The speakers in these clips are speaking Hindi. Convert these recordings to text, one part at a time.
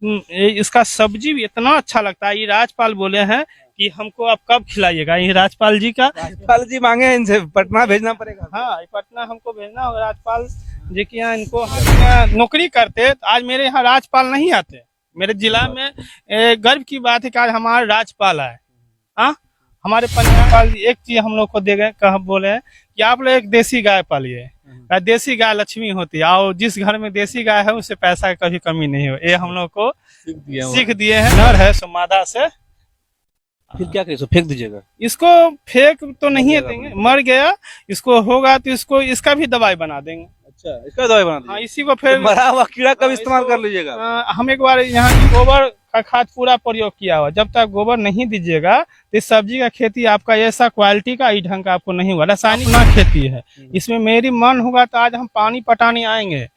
इसका सब्जी भी इतना अच्छा लगता है। ये राजपाल बोले हैं कि हमको आप कब खिलाइएगा, ये राजपाल जी का। राजपाल जी मांगे हैं इनसे, पटना भेजना पड़ेगा। हाँ, पटना हमको भेजना होगा। राजपाल जी के यहाँ इनको हम यहाँ नौकरी करते तो आज मेरे यहाँ राजपाल नहीं आते। मेरे जिला में गर्व की बात है कि आज हमारे राजपाल आए। हाँ, हमारे पंजाब एक चीज हम लोग को दे गए, कहा बोले हैं कि आप लोग एक देसी गाय पालिए। देसी गाय लक्ष्मी होती है, और जिस घर में देसी गाय है उससे पैसा की कभी कमी नहीं हो। ये हम लोग को सीख दिए हैं। नर है सो मादा से। फिर क्या करें, फेंक दीजिएगा? इसको फेंक तो नहीं देंगे, मर गया इसको होगा तो इसको इसका भी दवाई बना देंगे। अच्छा, इसका दवाई बना हाँ, दीजिए। इसी को फिर मरा हुआ कीड़ा का भी इस्तेमाल कर लीजिएगा। हम एक बार यहाँ की गोबर का खाद पूरा प्रयोग किया हुआ। जब तक गोबर नहीं दीजिएगा तो इस सब्जी का खेती आपका ऐसा क्वालिटी का ही ढंग का आपको नहीं हुआ। रासायनिक ना खेती है इसमें। मेरी मन होगा तो आज हम पानी पटाने आएंगे,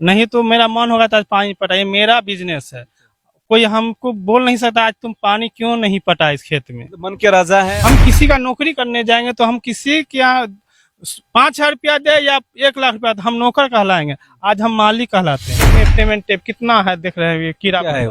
नहीं तो मेरा मन होगा तो आज पानी पटाइए। मेरा बिजनेस है, कोई हमको बोल नहीं सकता आज तुम पानी क्यों नहीं पटा इस खेत में। मन के राजा है। हम किसी का नौकरी करने जाएंगे तो हम किसी के यहाँ 5,000 रुपया दे या 1,00,000 रुपया, हम नौकर कहलाएंगे। आज हम मालिक कहलाते हैं। ये फ्रेमेंट टेप कितना है देख रहे हैं, ये कीड़ा है।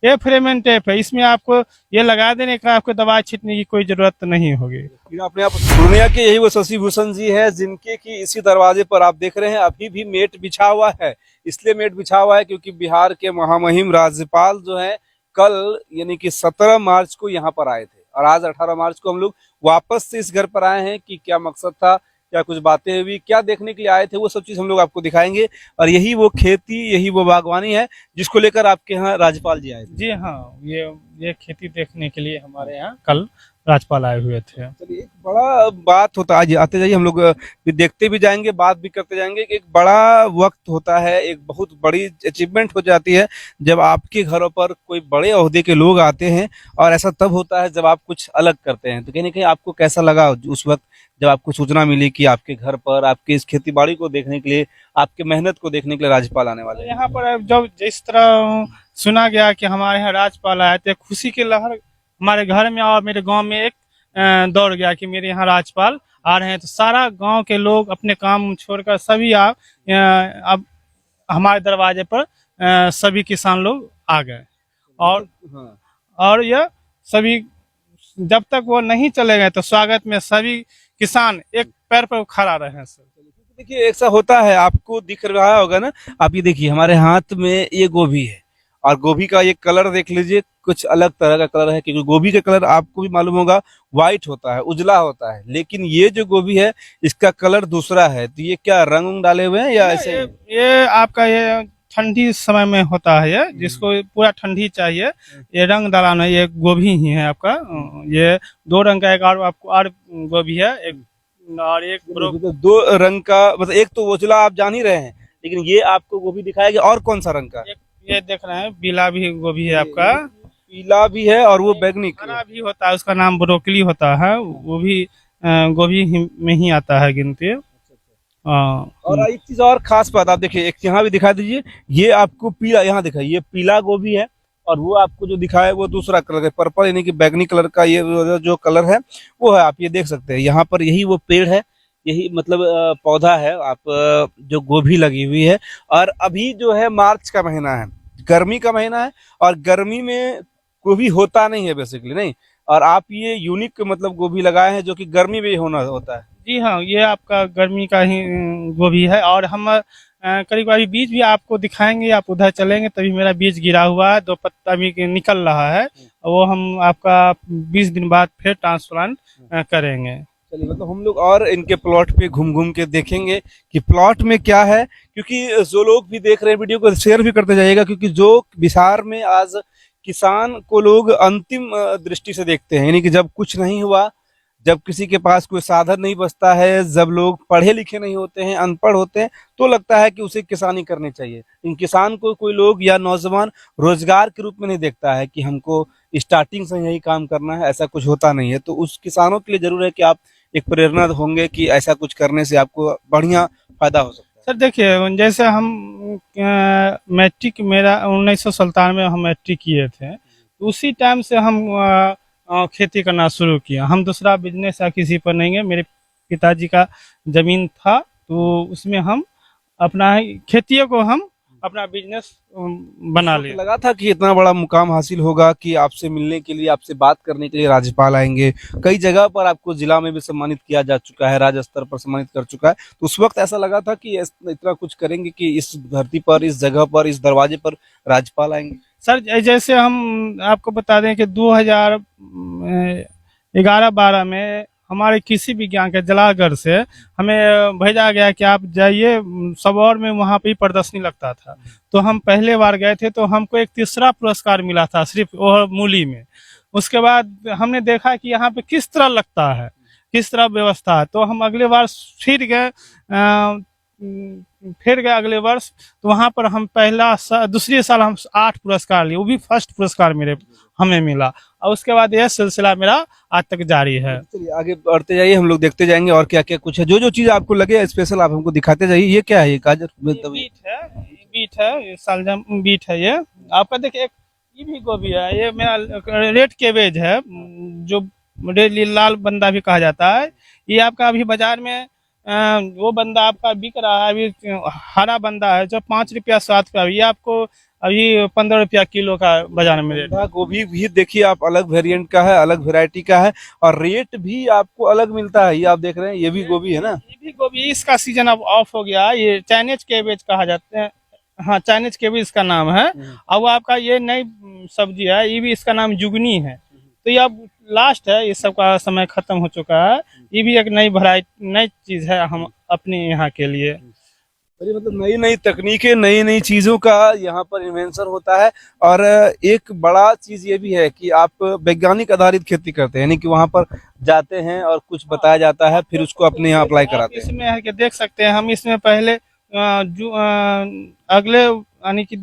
ये फ्रेमेंट टेप है, इसमें आपको ये लगा देने का आपको दवाई छींटने की कोई जरूरत नहीं होगी। अपने आप पूर्णिया के यही वो शशि भूषण जी है, जिनके की इसी दरवाजे पर आप देख रहे हैं अभी भी मेट बिछा हुआ है। इसलिए मेट बिछा हुआ है क्योंकि बिहार के महामहिम राज्यपाल जो है कल यानी कि 17 मार्च को यहाँ पर आए थे, और आज 18 मार्च को हम लोग वापस से इस घर पर आए हैं। कि क्या मकसद था, क्या कुछ बातें हुई, क्या देखने के लिए आए थे, वो सब चीज हम लोग आपको दिखाएंगे। और यही वो खेती, यही वो बागवानी है जिसको लेकर आपके यहाँ राज्यपाल जी आए थे। जी हाँ, ये खेती देखने के लिए हमारे यहाँ कल राज्यपाल आए हुए थे। चलिए, एक बड़ा बात होता है, आते जाइए हम लोग भी देखते भी जाएंगे, बात भी करते जाएंगे कि एक बड़ा वक्त होता है, एक बहुत बड़ी अचीवमेंट हो जाती है जब आपके घरों पर कोई बड़े ओहदे के लोग आते हैं। और ऐसा तब होता है जब आप कुछ अलग करते हैं। तो कहीं ना कहीं आपको कैसा लगा उस वक्त जब आपको सूचना मिली कि आपके घर पर आपके इस खेती बाड़ी को देखने के लिए, आपके मेहनत को देखने के लिए राज्यपाल आने वाले हैं? यहाँ पर जब जिस तरह सुना गया कि हमारे यहाँ राज्यपाल आए थे, खुशी की लहर हमारे घर में और मेरे गांव में एक दौड़ गया कि मेरे यहाँ राज्यपाल आ रहे हैं। तो सारा गांव के लोग अपने काम छोड़कर सभी अब हमारे दरवाजे पर सभी किसान लोग आ गए। और यह सभी जब तक वो नहीं चले गए तो स्वागत में सभी किसान एक पैर पर खड़ा रहे हैं। सर देखिए, ऐसा होता है, आपको दिख रहा होगा ना, आप ये देखिए हमारे हाथ में ये गोभी है, और गोभी का ये कलर देख लीजिए, कुछ अलग तरह का कलर है। क्योंकि गोभी का कलर आपको भी मालूम होगा व्हाइट होता है, उजला होता है, लेकिन ये जो गोभी है इसका कलर दूसरा है। तो ये क्या रंग डाले हुए हैं या ऐसे? ये आपका ये ठंडी समय में होता है, ये जिसको पूरा ठंडी चाहिए ये रंग डालाना। ये गोभी ही है आपका। ये 2 रंग का एक और आपको और गोभी है, एक और एक तो 2 रंग का, मतलब एक तो उजला आप जान ही रहे हैं, लेकिन ये आपको गोभी दिखाया गया। और कौन सा रंग का? ये देख रहे हैं पीला भी गोभी है आपका। पीला भी है और वो बैगनी हरा भी होता है, उसका नाम ब्रोकली होता है। वो भी गोभी में ही आता है गिनती। और एक चीज और खास बात आप देखिए, एक यहाँ भी दिखा दीजिए, ये आपको पीला, यहाँ दिखाई ये पीला गोभी है, और वो आपको जो दिखा है वो दूसरा कलर है, पर्पल यानी कि बैगनी कलर का ये जो कलर है वो है। आप ये देख सकते हैं यहाँ पर, यही वो पेड़ है, यही मतलब पौधा है आप जो गोभी लगी हुई है। और अभी जो है मार्च का महीना है, गर्मी का महीना है, और गर्मी में गोभी होता नहीं है बेसिकली, नहीं। और आप ये यूनिक मतलब गोभी लगाए हैं जो कि गर्मी में होना होता है। जी हाँ, ये आपका गर्मी का ही गोभी है। और हम करीब अभी बीज भी आपको दिखाएंगे, आप उधर चलेंगे तभी मेरा बीज गिरा हुआ है, 2 पत्ता भी निकल रहा है। वो हम आपका 20 दिन बाद फिर ट्रांसप्लांट करेंगे। चलिए, मतलब हम लोग और इनके प्लॉट पे घूम घूम के देखेंगे कि प्लॉट में क्या है। क्योंकि जो लोग भी देख रहे हैं वीडियो को शेयर भी करते जाइएगा, क्योंकि जो बिहार में आज किसान को लोग अंतिम दृष्टि से देखते हैं, यानी कि जब कुछ नहीं हुआ, जब किसी के पास कोई साधन नहीं बचता है, जब लोग पढ़े लिखे नहीं होते हैं, अनपढ़ होते हैं, तो लगता है कि उसे किसानी करनी चाहिए। लेकिन किसान को कोई लोग या नौजवान रोजगार के रूप में नहीं देखता है कि हमको स्टार्टिंग से यही काम करना है, ऐसा कुछ होता नहीं है। तो उस किसानों के लिए जरूर है कि आप एक प्रेरणा होंगे कि ऐसा कुछ करने से आपको बढ़िया फायदा हो सकता है। सर देखिए, जैसे हम मैट्रिक मेरा 1997 में हम मैट्रिक किए थे, उसी टाइम से हम खेती करना शुरू किया। हम दूसरा बिजनेस या किसी पर नहीं है। मेरे पिताजी का जमीन था तो उसमें हम अपना खेतियों को हम अपना बिजनेस बना लिया। लगा था कि इतना बड़ा मुकाम हासिल होगा, कि आपसे मिलने के लिए, आपसे बात करने के लिए राज्यपाल आएंगे। कई जगह पर आपको जिला में भी सम्मानित किया जा चुका है, राज्य स्तर पर सम्मानित कर चुका है, तो उस वक्त ऐसा लगा था कि इतना कुछ करेंगे कि इस धरती पर, इस जगह पर, इस दरवाजे पर राज्यपाल आएंगे? सर जैसे हम आपको बता दें कि 2011-12 में हमारे कृषि विज्ञान के जलालगढ़ से हमें भेजा गया कि आप जाइए सबौर में, वहाँ पे ही प्रदर्शनी लगता था। तो हम पहले बार गए थे, तो हमको एक तीसरा पुरस्कार मिला था सिर्फ वो मूली में। उसके बाद हमने देखा कि यहाँ पे किस तरह लगता है, किस तरह व्यवस्था है, तो हम अगले बार फिर गए अगले वर्ष। तो वहाँ पर हम दूसरी साल हम 8 पुरस्कार लिए, वो भी फर्स्ट पुरस्कार हमें मिला। और उसके बाद यह सिलसिला मेरा आज तक जारी है। चलिए आगे बढ़ते जाइए, हम लोग देखते जाएंगे और क्या क्या कुछ है। जो जो चीज आपको लगे स्पेशल आप हमको दिखाते जाइए। ये क्या है? ये गाजर, बीट है, ये शलजम बीट है। ये आपका देखिए, एक ये भी गोभी है, ये मेरा रेड कैबेज है, जो रेड लाल बंदा भी कहा जाता है। ये आपका अभी बाजार में वो बंदा आपका बिक रहा है, अभी हरा बंदा है जो 5 रुपया 7 रुपया, ये आपको अभी 15 रुपया किलो का बाजार में रेट। गोभी भी देखिए आप, अलग वेरिएंट का है, अलग वेरायटी का है, और रेट भी आपको अलग मिलता है। ये आप देख रहे हैं, ये भी गोभी है ना? ये भी गोभी, इसका सीजन अब ऑफ हो गया। ये चाइनीज कैबेज कहा जाता है, हाँ चाइनीज कैबेज इसका नाम है। अब आपका ये नई सब्जी है, ये भी इसका नाम जुगनी है। तो ये अब लास्ट है, ये सब का समय खत्म हो चुका है। ये भी एक नई वैरायटी, नई चीज है हम अपने यहाँ के लिए। मतलब नई नई तकनीकें, नई नई चीजों का यहाँ पर इन्वेंशन होता है। और एक बड़ा चीज ये भी है कि आप वैज्ञानिक आधारित खेती करते हैं, यानी कि वहाँ पर जाते हैं और कुछ बताया जाता है, फिर उसको अपने यहाँ अप्लाई कराते हैं। इसमें है कि देख सकते हैं हम, इसमें पहले अगले यानी कि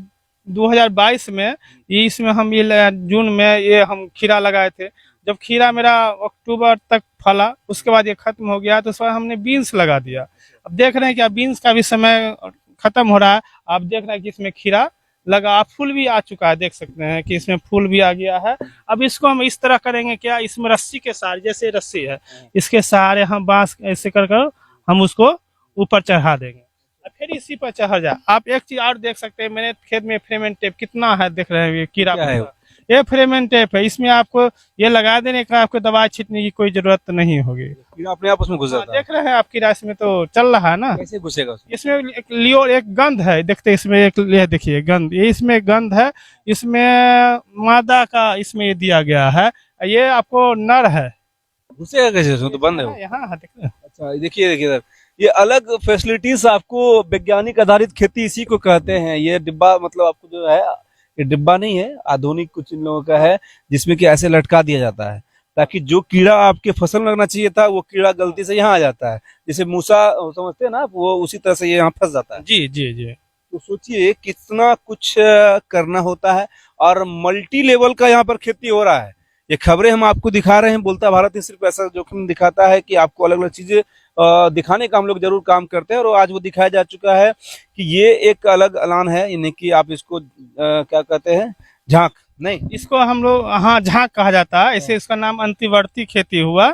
2022 में इसमें हम ये जून में ये हम खीरा लगाए थे। जब खीरा मेरा अक्टूबर तक फला, उसके बाद ये खत्म हो गया, तो उस बार हमने बीन्स लगा दिया। अब देख रहे हैं कि बीन्स का भी समय खत्म हो रहा है। आप देख रहे हैं कि इसमें खीरा लगा, फूल भी आ चुका है, देख सकते हैं कि इसमें फूल भी आ गया है। अब इसको हम इस तरह करेंगे, क्या इसमें रस्सी के सहारे, जैसे रस्सी है इसके सहारे हम बांस ऐसे कर हम उसको ऊपर चढ़ा देंगे, फिर इसी पर चढ़ जाए। आप एक चीज और देख सकते हैं, मेरे खेत में फ्रेमेंट टेप कितना है, देख रहे हैं ये कीड़ा है, ये फ्रेमेंट टेप है। इसमें आपको ये लगा देने का, आपको दवाई छींटने की कोई जरूरत नहीं होगी, कीड़ा अपने आप उसमें घुस जाता है। देख रहे हैं आप कीड़ा इसमें तो चल रहा है ना, कैसे घुसेगा उसमें? इसमें एक लियो एक गंध है, देखते इसमें एक ये देखिए गंध, ये इसमें गंध है, इसमें मादा का इसमें ये दिया गया है। ये आपको नर है, घुसेगा कैसे उसमें? तो बंद है यहाँ है, देख रहे हैं। अच्छा देखिए देखिए, ये अलग फैसिलिटीज आपको, वैज्ञानिक आधारित खेती इसी को कहते हैं। ये डिब्बा मतलब आपको जो है, ये डिब्बा नहीं है, आधुनिक कुछ इन लोगों का है, जिसमें कि ऐसे लटका दिया जाता है ताकि जो कीड़ा आपके फसल में लगना चाहिए था, वो कीड़ा गलती से यहाँ आ जाता है। जैसे मूसा समझते हैं ना, वो उसी तरह से ये यहाँ फंस जाता है। जी जी जी। तो सोचिए कितना कुछ करना होता है, और मल्टी लेवल का यहाँ पर खेती हो रहा है। ये खबरें हम आपको दिखा रहे हैं, बोलता भारत ही सिर्फ ऐसा जोखिम दिखाता है कि आपको अलग अलग चीजें दिखाने का हम लोग जरूर काम करते हैं। और आज वो दिखाया जा चुका है कि ये एक अलग ऐलान है, यानी कि आप इसको क्या कहते हैं, झांक नहीं, इसको हम लोग हाँ झांक कहा जाता है, ऐसे इसका नाम अंतिवर्ती खेती हुआ,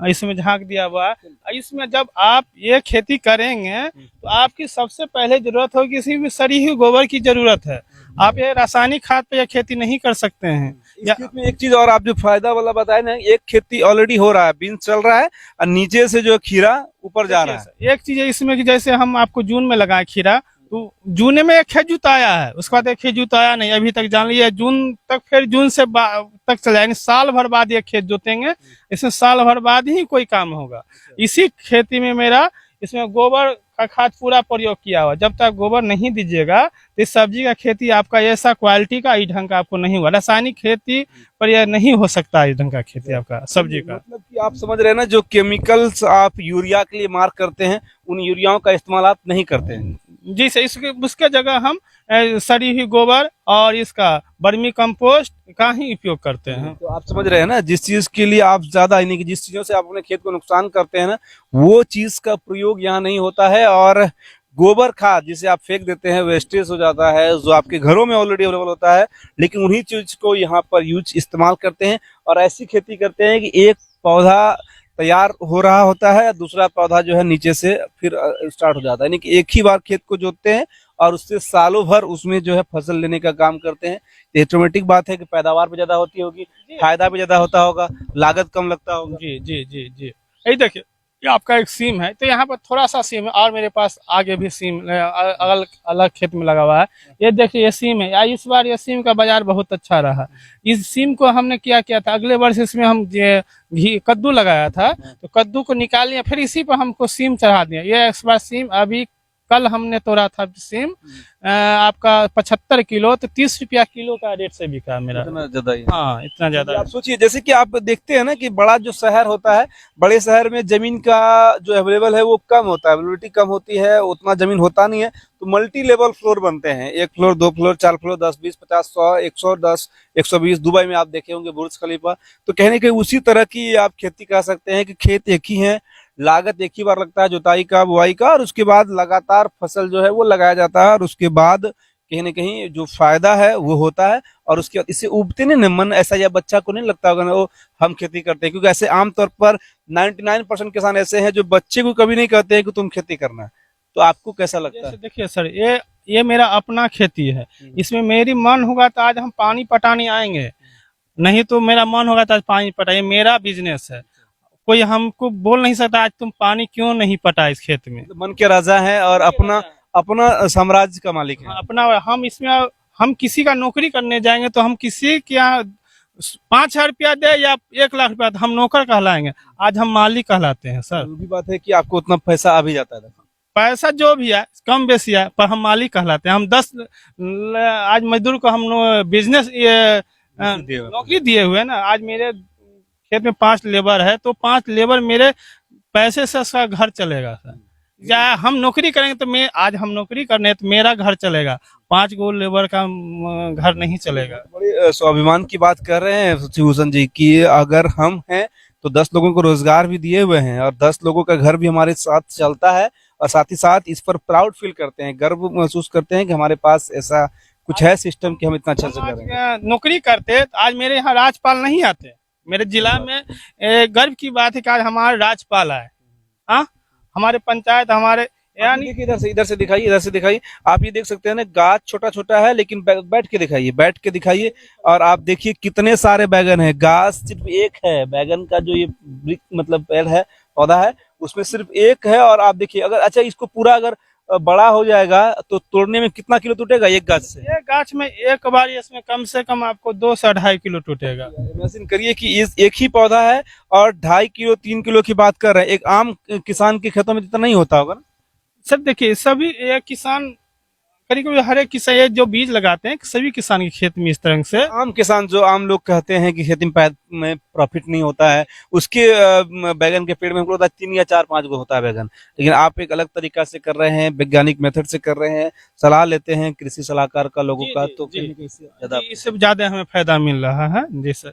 इसमें झांक दिया हुआ है। इसमें जब आप ये खेती करेंगे तो आपकी सबसे पहले जरूरत होगी, किसी भी सड़ी हुई गोबर की जरूरत है। आप ये रासायनिक खाद पे ये खेती नहीं कर सकते हैं। इस खेत में एक चीज और आप जो फायदा वाला बताए ना, एक खेती ऑलरेडी हो रहा है, बीन्स चल रहा है, और नीचे से जो खीरा ऊपर जा रहा है। एक चीज है इसमें कि जैसे हम आपको जून में लगाए खीरा, तो जून में एक खेत जुताया है, उसके बाद एक खेत जुताया नहीं अभी तक, जान लीजिए जून तक, फिर जून से तक चला, यानी साल भर बाद ये खेत जोतेंगे। इसमें साल भर बाद ही कोई काम होगा। इसी खेती में मेरा इसमें गोबर का खाद पूरा प्रयोग किया हुआ। जब तक गोबर नहीं दीजिएगा तो इस सब्जी का खेती आपका ऐसा क्वालिटी का इस ढंग का आपको नहीं हुआ। रासायनिक खेती पर यह नहीं हो सकता इस ढंग का खेती आपका सब्जी का। मतलब कि आप समझ रहे हैं ना, जो केमिकल्स आप यूरिया के लिए मार करते हैं, उन यूरियाओं का इस्तेमाल आप नहीं करते हैं। जी सर, उसके जगह हम सड़ी हुई गोबर और इसका वर्मी कंपोस्ट का ही उपयोग करते हैं। तो आप समझ रहे हैं ना, जिस चीज के लिए आप ज्यादा, यानी कि जिस चीजों से आप अपने खेत को नुकसान करते हैं ना, वो चीज का प्रयोग यहाँ नहीं होता है। और गोबर खाद जिसे आप फेंक देते हैं, वेस्टेज हो जाता है, जो आपके घरों में ऑलरेडी अवेलेबल होता है, लेकिन उन्हीं चीज को यहाँ पर इस्तेमाल करते हैं। और ऐसी खेती करते हैं कि एक पौधा तैयार हो रहा होता है, दूसरा पौधा जो है नीचे से फिर स्टार्ट हो जाता है, यानी कि एक ही बार खेत को जोतते हैं और उससे सालों भर उसमें जो है फसल लेने का काम करते हैं। तो ऑटोमेटिक बात है कि पैदावार भी ज्यादा होती होगी, फायदा भी ज्यादा होता होगा, लागत कम लगता होगा। जी जी जी जी, यही देखिए, ये आपका एक सीम है, तो यहाँ पर थोड़ा सा सीम है, और मेरे पास आगे भी सीम अलग अलग खेत में लगा हुआ है। ये देखिए, ये सीम है, इस बार ये सीम का बाजार बहुत अच्छा रहा। इस सीम को हमने क्या किया था, अगले वर्ष इसमें हम घी कद्दू लगाया था, तो कद्दू को निकाल लिया, फिर इसी पर हमको सीम चढ़ा दिया। ये इस बार सीम अभी कल हमने तोड़ा था सीम, आपका 75 किलो, तो 30 रुपया किलो का रेट से बिका मेरा। इतना ज्यादा ही। हाँ, इतना ज्यादा। आप सोचिए, जैसे कि आप देखते हैं ना कि बड़ा जो शहर होता है, बड़े शहर में जमीन का जो अवेलेबल है वो कम होता है, अवेलेबिलिटी कम होती है, उतना जमीन होता नहीं है, तो मल्टी लेवल फ्लोर बनते हैं, 1 फ्लोर 2 फ्लोर 4 फ्लोर 10 20 50 100 110 120। दुबई में आप देखे होंगे बुर्ज खलीफा। तो कहने के उसी तरह की आप खेती कर सकते हैं कि खेत एक ही है, लागत एक ही बार लगता है, जुताई का बुआई का, और उसके बाद लगातार फसल जो है वो लगाया जाता है, और उसके बाद कहीं ना कहीं जो फायदा है वो होता है। और उसके बाद इससे उबते नहीं ना मन, ऐसा या बच्चा को नहीं लगता होगा ना वो हम खेती करते हैं, क्योंकि ऐसे आमतौर पर 99% किसान ऐसे हैं जो बच्चे को कभी नहीं कहते हैं कि तुम खेती करना है। तो आपको कैसा लगता है? देखिए सर, ये मेरा अपना खेती है, इसमें मेरी मन होगा तो आज हम पानी पटाने आएंगे, नहीं तो मेरा मन होगा तो आज पानी पटाए, मेरा बिजनेस है। कोई हमको बोल नहीं सकता आज तुम पानी क्यों नहीं पटा इस खेत में। मन के राजा है और अपना अपना साम्राज्य का मालिक है। अपना, हम इसमें, हम किसी का नौकरी करने जाएंगे तो हम किसी के यहाँ 5,000 रुपया दे या 1,00,000 रुपया, हम नौकर कहलाएंगे, आज हम मालिक कहलाते हैं सर। वो भी बात है कि आपको उतना पैसा आ भी जाता है, पैसा जो भी है कम बेसी है, पर हम मालिक कहलाते हैं। हम 10 आज मजदूर को हम बिजनेस नौकरी दिए हुए हैं ना। आज मेरे खेत में 5 लेबर है, तो 5 लेबर मेरे पैसे से उसका घर चलेगा सर। या हम नौकरी करेंगे तो आज हम नौकरी करने हैं तो मेरा घर चलेगा, 5 गो लेबर का घर नहीं चलेगा। बड़े स्वाभिमान की बात कर रहे हैं शिवभूषण जी कि अगर हम हैं तो 10 लोगों को रोजगार भी दिए हुए हैं, और 10 लोगों का घर भी हमारे साथ चलता है, और साथ ही साथ इस पर प्राउड फील करते हैं, गर्व महसूस करते हैं कि हमारे पास ऐसा कुछ है सिस्टम कि हम इतना अच्छा से कर रहे हैं। नौकरी करते तो आज मेरे यहाँ राज्यपाल नहीं आते। मेरे जिला में गर्व की बात है कि आज हमारे राज्यपाल आए। हाँ, हमारे पंचायत, हमारे यानी इधर से दिखाइए, इधर से दिखाइए। आप ये देख सकते हैं ना, गाछ छोटा छोटा है, लेकिन बैठ के दिखाइए, बैठ के दिखाइए, और आप देखिए कितने सारे बैगन है। गाछ सिर्फ एक है, बैगन का जो ये मतलब पेड़ है, पौधा है, उसमें सिर्फ एक है। और आप देखिए, अगर अच्छा इसको पूरा अगर बड़ा हो जाएगा तो तोड़ने में कितना किलो टूटेगा एक गाछ से? एक गाछ में एक बार इसमें कम से कम आपको 2 से 2.5 किलो टूटेगा। इमेजिन करिए कि इस एक ही पौधा है और 2.5 किलो 3 किलो की बात कर रहे हैं। एक आम किसान के खेतों में इतना नहीं होता होगा ना सर। देखिए, सभी एक किसान, करीब करीब हर एक किसान ये जो बीज लगाते हैं, सभी किसान के खेत में इस तरह से। आम किसान जो आम लोग कहते हैं कि खेती में प्रॉफिट नहीं होता है, उसके बैगन के पेड़ में हमको 3 या 4 5 गो होता है बैगन, लेकिन आप एक अलग तरीका से कर रहे हैं, वैज्ञानिक मेथड से कर रहे हैं, सलाह लेते हैं कृषि सलाहकार का लोगों का, तो इससे ज्यादा हमें फायदा मिल रहा है जैसे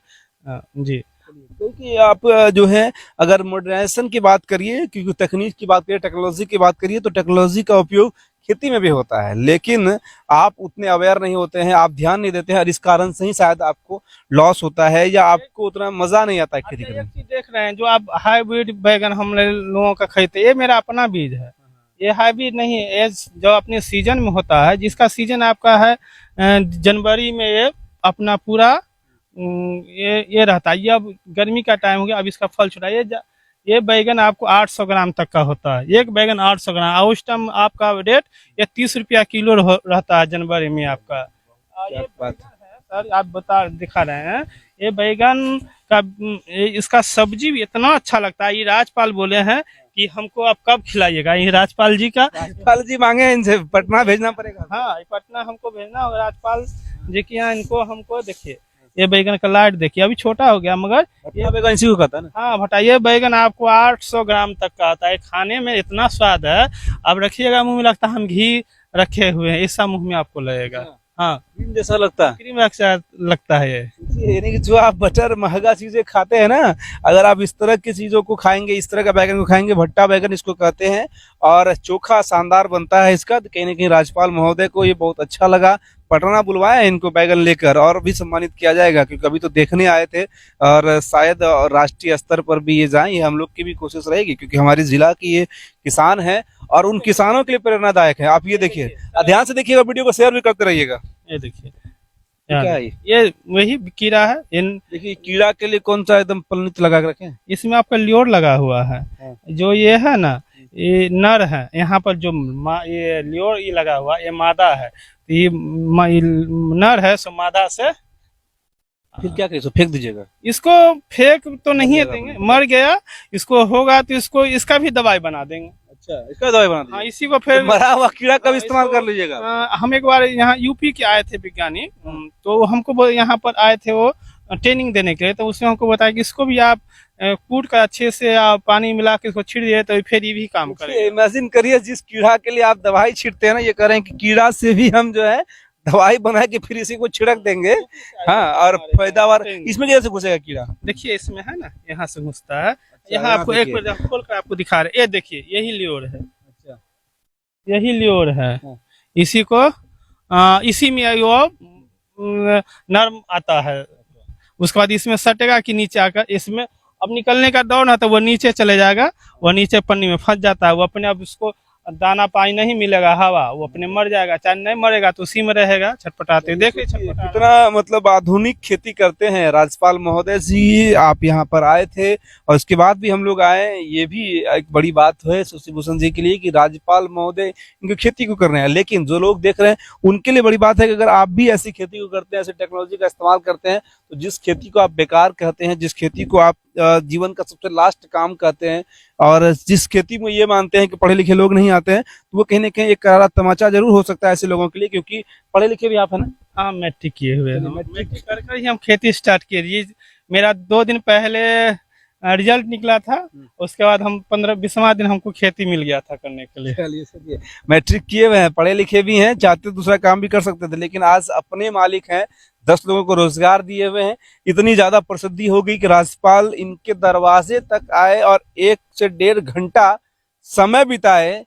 जी। क्योंकि आप जो है अगर मॉडर्नाइजेशन की बात करिए, क्योंकि तकनीक की बात करिए, टेक्नोलॉजी की बात करिए, तो टेक्नोलॉजी का उपयोग खेती में भी होता है, लेकिन आप उतने अवेयर नहीं होते हैं, आप ध्यान नहीं देते हैं, और इस कारण से ही शायद आपको लॉस होता है या आपको उतना मजा नहीं आता है खेती करने में। देख रहे हैं जो आप हाइब्रिड बैगन हम लोगों का खरीदते, ये मेरा अपना बीज है, ये हाइब्रिड नहीं है, ये जो अपने सीजन में होता है, जिसका सीजन आपका है जनवरी में, ये अपना पूरा ये रहता है। ये अब गर्मी का टाइम हो गया, अब इसका फल छुटा। ये बैगन आपको 800 ग्राम तक का होता है, एक बैगन 800 ग्राम। उस टाइम आपका रेट ये 30 रुपया किलो रहता है जनवरी में आपका। ये बात है सर, आप दिखा रहे हैं ये बैगन का, इसका सब्जी भी इतना अच्छा लगता है। ये राज्यपाल बोले हैं कि हमको आप कब खिलाइएगा, ये राज्यपाल जी का, राज्यपाल जी मांगे हैं इनसे, पटना भेजना पड़ेगा। हाँ, पटना हमको भेजना होगा राज्यपाल जी के यहाँ इनको। हमको देखिए ये बैगन का लाइट देखिए, अभी छोटा हो गया, मगर ये बैगन इसी को कहता है ना। हाँ भटा, ये बैगन आपको 800 ग्राम तक का आता है, खाने में इतना स्वाद है, अब रखिएगा मुंह में लगता है हम घी रखे हुए हैं, ऐसा मुंह में आपको लगेगा। हाँ, क्रीम जैसा लगता है, क्रीम लगता है ये। यानी कि जो आप बटर महंगा चीजें खाते हैं ना, अगर आप इस तरह की चीजों को खाएंगे, इस तरह का बैगन को खाएंगे, भट्टा बैगन इसको कहते हैं, और चोखा शानदार बनता है इसका। तो कहीं ना कहीं राज्यपाल महोदय को ये बहुत अच्छा लगा, पटना बुलवाया इनको बैगन लेकर, और भी सम्मानित किया जाएगा, क्योंकि अभी तो देखने आए थे, और शायद राष्ट्रीय स्तर पर भी ये जाए, ये हम लोग की भी कोशिश रहेगी, क्योंकि हमारे जिला की ये किसान है और उन किसानों के लिए प्रेरणादायक है। आप ये देखिए, ध्यान से देखिएगा, वीडियो को शेयर भी करते रहिएगा। ये देखिए, क्या है ये वही कीड़ा है। देखिए, कीड़ा के लिए कौन सा एकदम पलनित लगा के रखे हैं? इसमें आपका ल्योर लगा हुआ है। हाँ। जो ये है ना, ये नर है। यहाँ पर जो ये ल्योर ये लगा हुआ, ये मादा है। तो ये ये नर है, सो मादा से फिर क्या करें, फेंक दीजिएगा? इसको फेंक तो नहीं जाएगा देंगे, अपने। मर गया। इसको होगा तो इसको इसका भी दवाई बना देंगे। अच्छा, इसका दवाई बना हाँ, दीजिए। इसी को फिर मरा हुआ कीड़ा का भी हाँ, इस्तेमाल इसको, कर लीजिएगा। हम एक बार यहाँ यूपी के आए थे विज्ञानी, तो हमको यहाँ पर आए थे वो ट्रेनिंग देने के लिए। तो उसने हमको बताया कि इसको भी आप कूट कर अच्छे से आप पानी मिला के इसको छिड़ दिए तो फिर ये भी काम करेगा। इमेजिन करिए, जिस कीड़ा के लिए आप दवाई छिड़ते हैं ना, ये कह रहे हैं कि कीड़ा से भी हम जो है दवाई बना के फिर इसी को छिड़क देंगे। हाँ, और पैदावार इसमें कैसे घुसेगा कीड़ा? देखिए, इसमें है ना, यहाँ से घुसता है। यहाँ यहाँ आपको एक देखिए। बार खोल कर आपको दिखा रहे, ये देखिए, यही ल्योर है। अच्छा, यही ल्योर है। हाँ। इसी को इसी में वो नर्म आता है। उसके बाद इसमें सटेगा कि नीचे आकर इसमें अब निकलने का दौर ना, तो वो नीचे चले जाएगा। वो नीचे पन्नी में फंस जाता है। वो अपने आप उसको दाना पानी नहीं मिलेगा, हवा, वो अपने मर जाएगा। चाहे नहीं मरेगा तो उसी में रहेगा छटपटाते। देखिए कितना मतलब आधुनिक खेती करते हैं राज्यपाल महोदय जी। आप यहाँ पर आए थे और उसके बाद भी हम लोग आए, ये भी एक बड़ी बात है शशि भूषण जी के लिए कि राज्यपाल महोदय इनकी खेती को कर रहे हैं। लेकिन जो लोग देख रहे हैं उनके लिए बड़ी बात है कि अगर आप भी ऐसी खेती को करते हैं, ऐसी टेक्नोलॉजी का इस्तेमाल करते हैं, तो जिस खेती को आप बेकार कहते हैं, जिस खेती को आप जीवन का सबसे लास्ट काम कहते हैं, और जिस खेती में ये मानते हैं कि पढ़े लिखे लोग नहीं आते हैं, तो वो कहीं ना कहीं एक करारा तमाचा जरूर हो सकता है ऐसे लोगों के लिए, क्योंकि पढ़े लिखे भी आप है ना। हाँ, मैट्रिक किए हुए हैं। मैट्रिक मैट्रिक कर कर ही हम खेती स्टार्ट किए। ये मेरा 2 दिन पहले रिजल्ट निकला था। उसके बाद हम 15-20वां दिन हमको खेती मिल गया था करने के लिए। चलिए, मैट्रिक किए हुए हैं, पढ़े लिखे भी हैं, चाहते दूसरा काम भी कर सकते थे, लेकिन आज अपने मालिक हैं, 10 लोगों को रोजगार दिए हुए हैं। इतनी ज्यादा प्रसिद्धि हो गई कि राज्यपाल इनके दरवाजे तक आए और 1 से 1.5 घंटा समय बिताए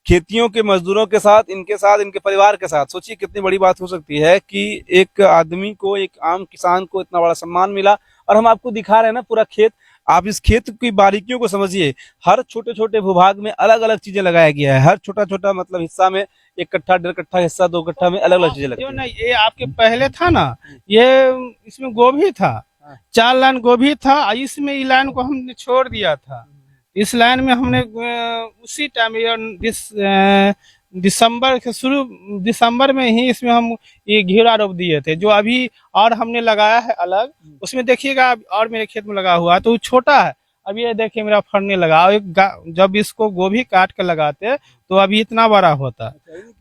खेतियों के मजदूरों के साथ, इनके परिवार के साथ। सोचिए कितनी बड़ी बात हो सकती है कि एक आदमी को, एक आम किसान को इतना बड़ा सम्मान मिला। और हम आपको दिखा रहे हैं ना पूरा खेत, आप इस खेत की बारीकियों को समझिए। हर छोटे छोटे भूभाग में अलग अलग चीजें लगाया गया है। हर छोटा छोटा मतलब हिस्सा में 1 कट्ठा, 1.5 कट्ठा हिस्सा, 2 कट्ठा में अलग अलग चीजें लगती जो हैं। ना, ये आपके पहले था ना, ये इसमें गोभी था, 4 लाइन गोभी था। इसमें ये लाइन को हमने छोड़ दिया था। इस लाइन में हमने उसी टाइम दिसंबर के शुरू, दिसंबर में ही इसमें हम ये घेरा रोप दिए थे। जो अभी और हमने लगाया है अलग, उसमें देखिएगा और मेरे खेत में लगा हुआ है, तो वो छोटा है। अब ये देखिए मेरा फरने लगा। और जब इसको गोभी काट कर लगाते तो अभी इतना बड़ा होता।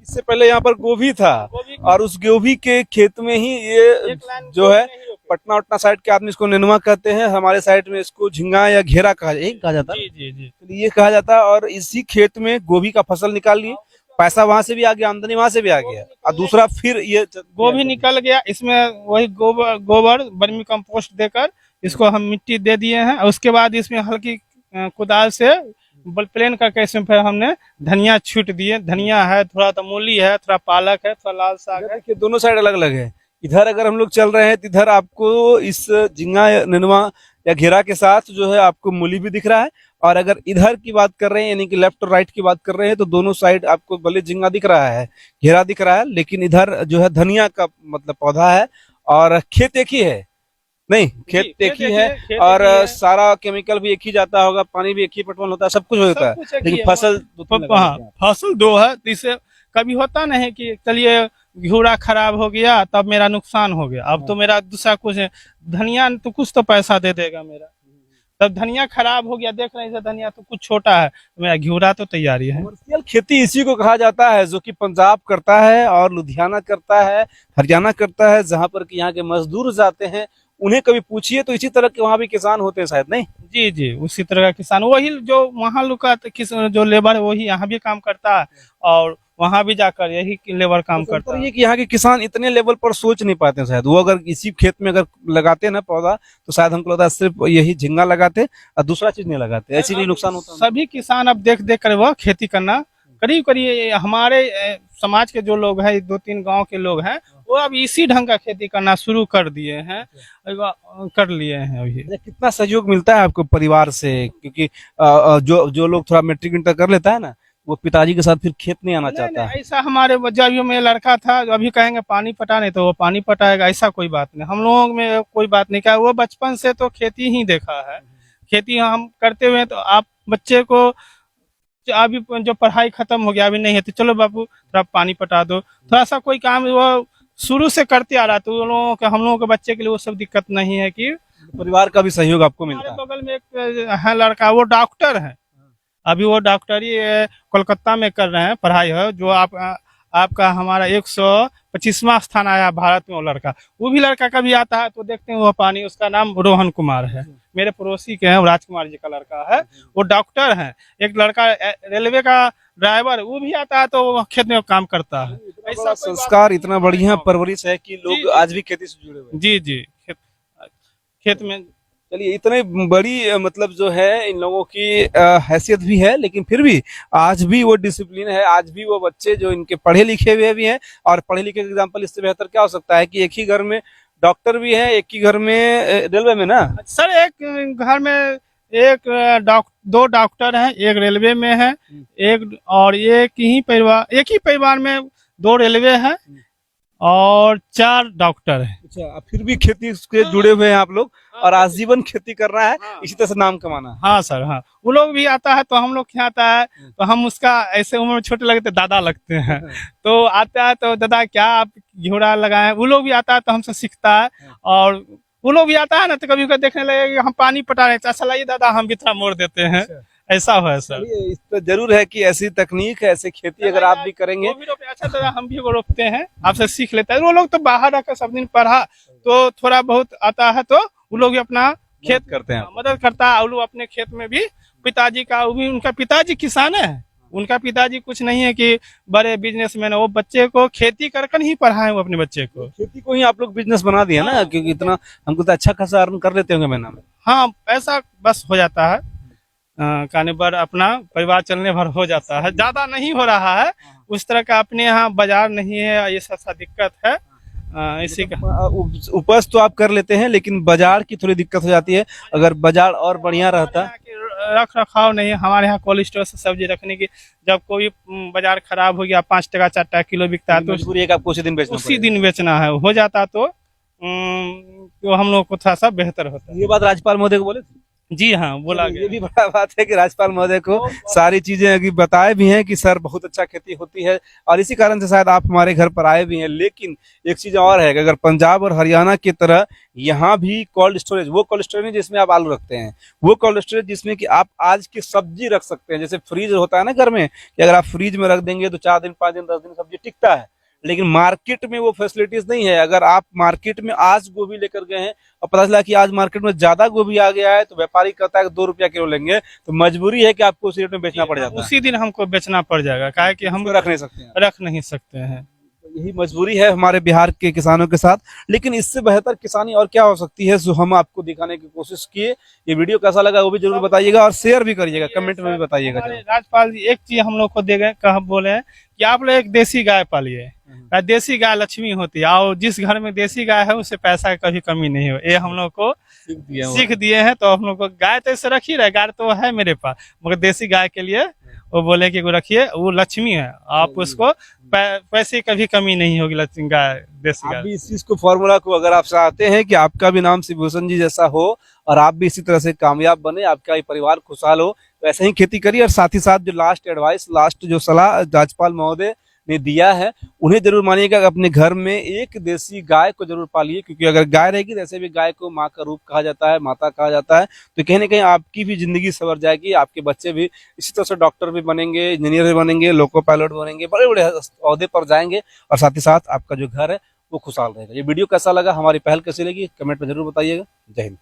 इससे पहले यहाँ पर गोभी था, और उस गोभी के खेत में ही ये जो है पटना उटना साइड के आदमी इसको नेनुआ कहते हैं, हमारे साइड में इसको झिंगा या घेरा कहा जाता है। जी। ये कहा जाता है। और इसी खेत में गोभी का फसल निकाल लिए, पैसा वहां से भी आ गया, आमदनी वहां से भी आ गया, और दूसरा फिर ये गोभी निकल गया। इसमें वही गोबर वर्मी कंपोस्ट देकर इसको हम मिट्टी दे दिए हैं। और उसके बाद इसमें हल्की कुदाल से प्लेन करके इसमें फिर हमने धनिया छींट दिए। धनिया है, थोड़ा तो मूली है, थोड़ा पालक है, थोड़ा लाल साग है। देखिए दोनों साइड अलग अलग है। इधर अगर हम लोग चल रहे हैं तो इधर आपको इस झिंगा नेनुआ या घेरा के साथ जो है आपको मूली भी दिख रहा है। और अगर इधर की बात कर रहे हैं, यानी कि लेफ्ट और राइट की बात कर रहे हैं, तो दोनों साइड आपको भले झिंगा दिख रहा है, घेरा दिख रहा है, लेकिन इधर जो है धनिया का मतलब पौधा है। और खेत एक ही है, नहीं खेत एक ही है, और सारा केमिकल भी एक ही जाता होगा, पानी भी एक ही पटवन होता है, सब कुछ होता है, लेकिन फसल फसल 2 है। तो इससे कभी होता नहीं कि चलिए घिउरा खराब हो गया तब मेरा नुकसान हो गया, अब तो मेरा दूसरा कुछ है। धनिया तो कुछ तो पैसा दे देगा मेरा। तब धनिया खराब हो गया, देख रहे हैं धनिया तो कुछ छोटा है, मेरा घिउरा तो तैयारी है। कमर्शियल खेती इसी को कहा जाता है, जो कि पंजाब करता है और लुधियाना करता है, हरियाणा करता है, जहां पर कि यहाँ के मजदूर जाते हैं। उन्हें कभी पूछिए तो इसी तरह के वहाँ भी किसान होते हैं शायद, नहीं? जी, उसी तरह का किसान, वही जो वहाँ लुका जो लेबर है वही यहाँ भी काम करता है, और वहाँ भी जाकर यही लेबर काम करता है। ये कि यहाँ के किसान इतने लेवल पर सोच नहीं पाते शायद। वो अगर इसी खेत में अगर लगाते ना पौधा, तो शायद हमको लगता है सिर्फ यही झिंगा लगाते और दूसरा चीज नहीं लगाते, ऐसे भी नुकसान होता है। सभी किसान अब देख कर वो खेती करना, करीब हमारे समाज के जो लोग हैं, 2-3 गांव के लोग हैं, वो अब इसी ढंग का खेती करना शुरू कर दिए हैं, कर लिए हैं अभी। कितना सहयोग मिलता है आपको परिवार से? क्योंकि जो लोग थोड़ा मैट्रिक इंटर कर लेता है ना, वो पिताजी के साथ फिर खेत नहीं आना नहीं, चाहता है। नहीं, ऐसा हमारे जब ये में लड़का था, जो अभी कहेंगे पानी पटाने तो वो पानी पटाएगा, ऐसा कोई बात नहीं। हम लोगों में कोई बात नहीं, क्या वो बचपन से तो खेती ही देखा है, खेती हम करते हुए हैं। तो आप बच्चे को अभी जो पढ़ाई खत्म हो गया, अभी नहीं है तो चलो बाबू थोड़ा पानी पटा दो, थोड़ा सा कोई काम वो शुरू से करते आ रहा, तो उन लोगों के, हम लोगों के बच्चे के लिए वो सब दिक्कत नहीं है। कि परिवार का भी सहयोग आपको मिलता हमारे है। बगल में एक है लड़का, वो डॉक्टर है, अभी वो डॉक्टरी कोलकाता में कर रहे हैं, पढ़ाई है। जो आपका हमारा 125वां स्थान आया भारत में, वो लड़का, वो भी लड़का कभी आता है तो देखते हैं वो पानी, उसका नाम रोहन कुमार है, मेरे पड़ोसी के हैं, राजकुमार जी का लड़का है, वो डॉक्टर है। एक लड़का रेलवे का ड्राइवर, वो भी आता है तो वो खेत में काम करता है। इतना बड़ा संस्कार, इतना बढ़िया परवरिश है कि जी, लोग जी। आज भी खेती से जुड़े हुए हैं। जी जी, खेत में। चलिए, इतने बड़ी मतलब जो है इन लोगों की हैसियत भी है, लेकिन फिर भी आज भी वो डिसिप्लिन है, आज भी वो बच्चे जो इनके पढ़े लिखे हुए भी हैं। और पढ़े लिखे का एग्जाम्पल इससे बेहतर क्या हो सकता है कि एक ही घर में डॉक्टर भी है, एक ही घर में रेलवे में ना। सर एक घर में एक दो डॉक्टर हैं, एक रेलवे में है, एक और एक ही परिवार में 2 रेलवे हैं और 4 डॉक्टर हैं। अच्छा, अब फिर भी खेती से जुड़े हुए हैं आप लोग, और आजीवन खेती करना है, हाँ। इसी तरह से नाम कमाना है। हाँ सर, हाँ, वो लोग भी आता है तो हम लोग क्या आता है तो हम उसका ऐसे उम्र में छोटे लगते दादा लगते हैं, तो आता है तो दादा क्या आप घोड़ा लगाए, वो लोग भी आता है तो हमसे सीखता है। और वो लोग भी आता है ना तो कभी कभी देखने लगे कि हम पानी पटा रहे हैं, अच्छा लाइए दादा हम भी थोड़ा मोड़ देते हैं, ऐसा है सर। चलिए, इस तो जरूर है कि ऐसी तकनीक, ऐसी खेती अगर आप भी करेंगे। वो भी रोपे, अच्छा तो हम भी वो रोपते हैं, आपसे सीख लेते हैं। वो लोग तो बाहर रहकर सब दिन पढ़ा तो थोड़ा बहुत आता है, तो वो लोग भी अपना खेत करते हैं। मदद करता है। और लोग अपने खेत में भी पिताजी का, वो भी उनका पिताजी किसान है, उनका पिताजी कुछ नहीं है कि बड़े बिजनेसमैन है, वो बच्चे को खेती कर ही पढ़ाए वो अपने बच्चे को। खेती को ही आप लोग बिजनेस बना दिया ना, क्योंकि इतना हमको तो अच्छा खासा अर्न कर लेते होंगे महीना में। हाँ, ऐसा बस हो जाता है, खाने पर अपना परिवार चलने भर हो जाता है, ज्यादा नहीं हो रहा है। उस तरह का अपने यहाँ बाजार नहीं है, ये सब दिक्कत है इसी का। उपज तो आप कर लेते हैं, लेकिन बाजार की थोड़ी दिक्कत हो जाती है। अगर बाजार और बढ़िया रहता। रख रखाव नहीं है हमारे यहाँ, कोल्ड स्टोर से सब्जी रखने की, जब कोई बाजार खराब हो गया 5 टका 4 टका किलो बिकता है तो मजबूरी है कि आपको उसी दिन बेचना उसी दिन बेचना है, हो जाता तो हम लोग को थोड़ा सा बेहतर होता पड़ेगा। ये बात राज्यपाल महोदय को बोले थे? जी हाँ, बोला गया। ये भी बड़ा बात है कि राज्यपाल महोदय को सारी चीजें अभी बताए भी हैं कि सर बहुत अच्छा खेती होती है, और इसी कारण से शायद आप हमारे घर पर आए भी हैं। लेकिन एक चीज और है कि अगर पंजाब और हरियाणा की तरह यहाँ भी कोल्ड स्टोरेज, वो कोल्ड स्टोरेज जिसमें आप आलू रखते हैं, वो कोल्ड स्टोरेज जिसमें कि आप आज की सब्जी रख सकते हैं। जैसे फ्रीज होता है ना घर में, कि अगर आप फ्रीज में रख देंगे तो 4 दिन 5 दिन 10 दिन सब्जी टिकता है, लेकिन मार्केट में वो फैसिलिटीज नहीं है। अगर आप मार्केट में आज गोभी लेकर गए हैं और पता चला कि आज मार्केट में ज्यादा गोभी आ गया है, तो व्यापारी कहता है कि 2 रुपया किलो लेंगे, तो मजबूरी है कि आपको उसी रेट में बेचना पड़ जाता है। उसी दिन हमको बेचना पड़ जाएगा, काहे कि हम रख नहीं सकते हैं। रख नहीं सकते हैं। यही मजबूरी है हमारे बिहार के किसानों के साथ। लेकिन इससे बेहतर किसानी और क्या हो सकती है, जो हम आपको दिखाने की कोशिश किए। ये वीडियो कैसा लगा वो भी जरूर बताइएगा, और शेयर भी करिएगा, कमेंट में भी बताइएगा। हमारे राज्यपाल जी एक चीज हम लोग को दे गए, कहा बोले हैं कि आप लोग एक देसी गाय पालिए, देसी गाय लक्ष्मी होती है, और जिस घर में देसी गाय है उससे पैसा की कभी कमी नहीं हो, ये हम लोग को सीख दिए हैं। तो हम लोग को गाय तो ऐसे रख ही रहे, गाय तो है मेरे पास, मगर देसी गाय के लिए वो बोले कि वो रखिए, वो लक्ष्मी है, आप उसको पैसे की कभी कमी नहीं होगी, लक्ष्मी गाय, देसी आप गाय। भी इस चीज को, फॉर्मूला को अगर आप चाहते हैं कि आपका भी नाम शिवभूषण जी जैसा हो और आप भी इसी तरह से कामयाब बने, आपका भी परिवार खुशहाल हो, तो ऐसे ही खेती करिए। और साथ ही साथ जो लास्ट एडवाइस, लास्ट जो सलाह राज्यपाल महोदय ने दिया है, उन्हें जरूर मानिएगा। अपने घर में एक देसी गाय को जरूर पालिए, क्योंकि अगर गाय रहेगी, जैसे भी गाय को माँ का रूप कहा जाता है, माता कहा जाता है, तो कहीं ना कहीं आपकी भी जिंदगी संवर जाएगी, आपके बच्चे भी इसी तरह से डॉक्टर भी बनेंगे, इंजीनियर भी बनेंगे, लोको पायलट बनेंगे, बड़े बड़े ओहदे पर जाएंगे, और साथ ही साथ आपका जो घर है वो खुशहाल रहेगा। ये वीडियो कैसा लगा, हमारी पहल कैसी लगी, कमेंट में जरूर बताइएगा। जय हिंद।